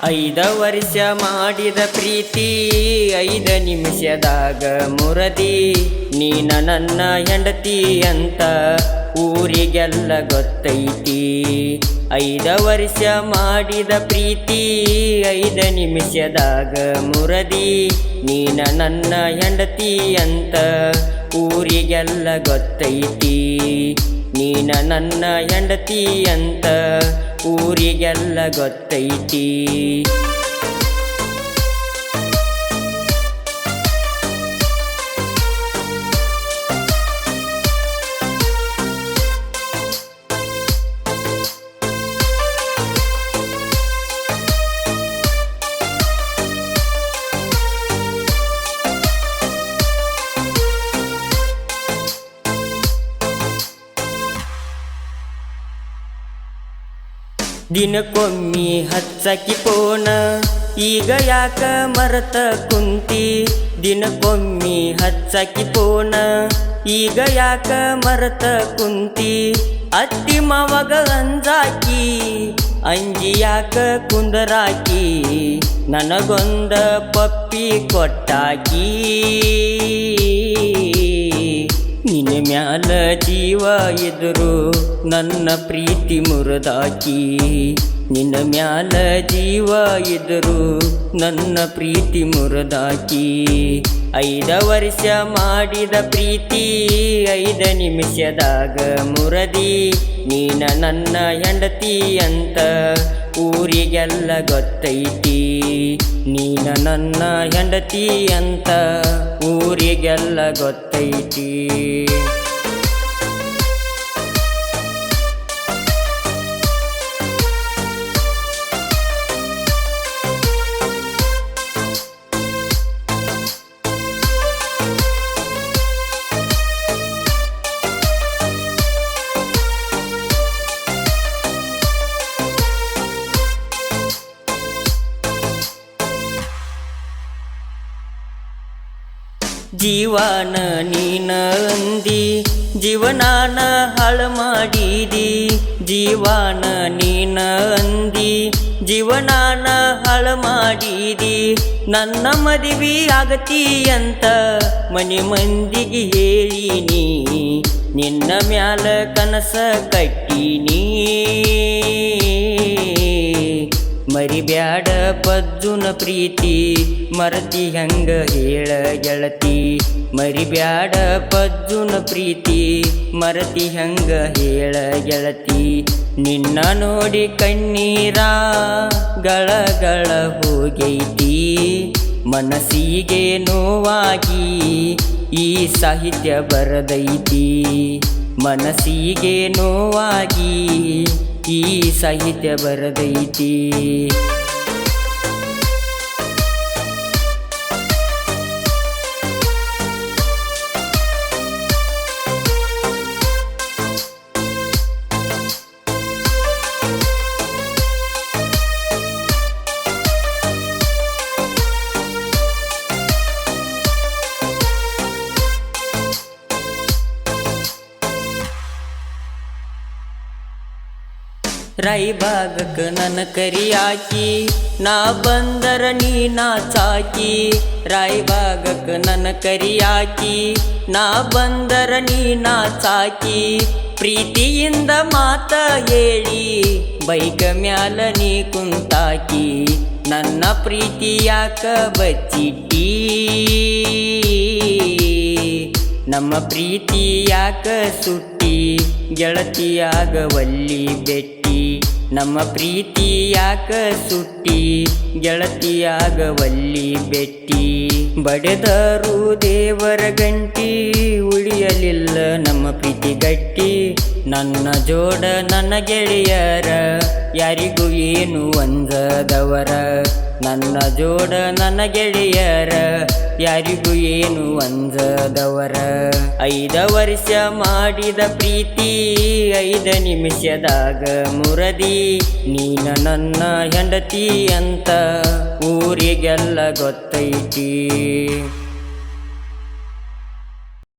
5 ವರ್ಷ ಮಾಡಿದ ಪ್ರೀತಿ 5 ನಿಮಿಷದಾಗ ಮುರದಿ ನೀನ ನನ್ನ ಹೆಂಡತಿ ಅಂತ ಊರಿಗೆಲ್ಲ ಗೊತ್ತೈತಿ 5 ವರ್ಷ ಮಾಡಿದ ಪ್ರೀತಿ 5 ನಿಮಿಷದಾಗ ಮುರದಿ ನೀನ ನನ್ನ ಹೆಂಡತಿ ಅಂತ ಊರಿಗೆಲ್ಲ ಗೊತ್ತೈತಿ ನೀನ ನನ್ನ ಹೆಂಡತಿ ಅಂತ ಊರಿಗೆಲ್ಲ ಗೊತ್ತೈತಿ ದಿನಕ್ಕೊಮ್ಮಿ ಹಚ್ಚಕಿ ಫೋನ ಈಗ ಯಾಕ ಮರತ ಕುಂತಿ ದಿನಕ್ಕೊಮ್ಮಿ ಹಚ್ಚಕಿ ಫೋನ ಈಗ ಯಾಕ ಮರತ ಕುಂತಿ ಅತ್ತಿ ಮಾವಾಗ ಅಂಜಾಕಿ ಅಂಜಿ ಯಾಕ ಕುಂದರಾಕಿ ನನಗೊಂದ ಪಪ್ಪಿ ಕೊಟ್ಟಾಕಿ ನಿನ್ನ ಮ್ಯಾಲ ಜೀವ ಇದ್ರು ನನ್ನ ಪ್ರೀತಿ ಮುರಿದಾಕಿ ನಿನ್ನ ಮ್ಯಾಲ ಜೀವ ಇದ್ರು ನನ್ನ ಪ್ರೀತಿ ಮುರಿದಾಕಿ 5 ವರ್ಷ ಮಾಡಿದ ಪ್ರೀತಿ 5 ನಿಮಿಷದಾಗ ಮುರದಿ ನೀನ ನನ್ನ ಹೆಂಡತಿ ಅಂತ ಊರಿಗೆಲ್ಲ ಗೊತ್ತೈತಿ ನೀನ ನನ್ನ ಹೆಂಡತಿ ಅಂತ ಊರಿಗೆಲ್ಲ ಗೊತ್ತೈತಿ ಜೀವನ ನೀನ ಅಂದಿ ಜೀವನಾನ ಹಾಳು ಮಾಡಿದಿ ಜೀವನ ನೀನ ಅಂದಿ ಜೀವನಾನ ಹಾಳು ಮಾಡಿದಿ ನನ್ನ ಮದುವೆ ಆಗತಿ ಅಂತ ಮನೆ ಮಂದಿಗೆ ಹೇಳಿನಿ ನಿನ್ನ ಮ್ಯಾಲ ಕನಸ ಕಟ್ಟಿನಿ ಮರಿಬ್ಯಾಡ ಪಜ್ಜುನ ಪ್ರೀತಿ ಮರತಿ ಹೆಂಗ ಹೇಳ ಗೆಳತಿ ಮರಿಬ್ಯಾಡ ಪಜ್ಜುನ ಪ್ರೀತಿ ಮರತಿ ಹೆಂಗ ಹೇಳ ಗೆಳತಿ ನಿನ್ನ ನೋಡಿ ಕಣ್ಣೀರ ಗಳಗಳ ಹೋಗೈತಿ ಮನಸ್ಸಿಗೆ ನೋವಾಗಿ ಈ ಸಾಹಿತ್ಯ ಬರದೈತಿ ಮನಸ್ಸಿಗೆ ನೋವಾಗಿ ಈ ಸಾಹಿತ್ಯ ಬರದೈತಿ ರಾಯಬಾಗಕ್ಕೆ ನನ್ನ ಕರಿಯಾಕಿ ನಾ ಬಂದರ ನೀ ನಾಚಾಕಿ ರಾಯಬಾಗಕ್ಕೆ ನನ್ನ ಕರಿಯಾಕಿ ನಾ ಬಂದರ ನೀ ನಾಚಾಕಿ ಪ್ರೀತಿಯಿಂದ ಮಾತ ಹೇಳಿ ಬೈಕ ಮ್ಯಾಲ ನೀ ಕುಂತಾಕಿ ನನ್ನ ಪ್ರೀತಿ ಯಾಕ ಬಚ್ಚಿಟ್ಟಿ ನಮ್ಮ ಪ್ರೀತಿ ಯಾಕ ಸುಟ್ಟಿ ಗೆಳತಿಯಾಗವಲ್ಲಿ ಬೆಟ್ಟಿ ನಮ್ಮ ಪ್ರೀತಿ ಯಾಕ ಸುಟ್ಟಿ ಗೆಳತಿಯಾಗವಲ್ಲಿ ಬೆಟ್ಟಿ ಬಡೆದರು ದೇವರ ಗಂಟಿ ಉಳಿಯಲಿಲ್ಲ ನಮ್ಮ ಪ್ರೀತಿ ಗಟ್ಟಿ ನನ್ನ ಜೋಡ ನನ್ನ ಗೆಳೆಯರ ಯಾರಿಗೂ ಏನು ಅಂಜದವರ ನನ್ನ ಜೋಡ ನನ್ನ ಗೆಳೆಯರ ಯಾರಿಗೂ ಏನು ಅಂಜದವರ 5 ವರ್ಷ ಮಾಡಿದ ಪ್ರೀತಿ 5 ನಿಮಿಷದಾಗ ಮುರದಿ ನೀನ ನನ್ನ ಹೆಂಡತಿ ಅಂತ ಊರಿಗೆಲ್ಲ ಗೊತ್ತೈತಿ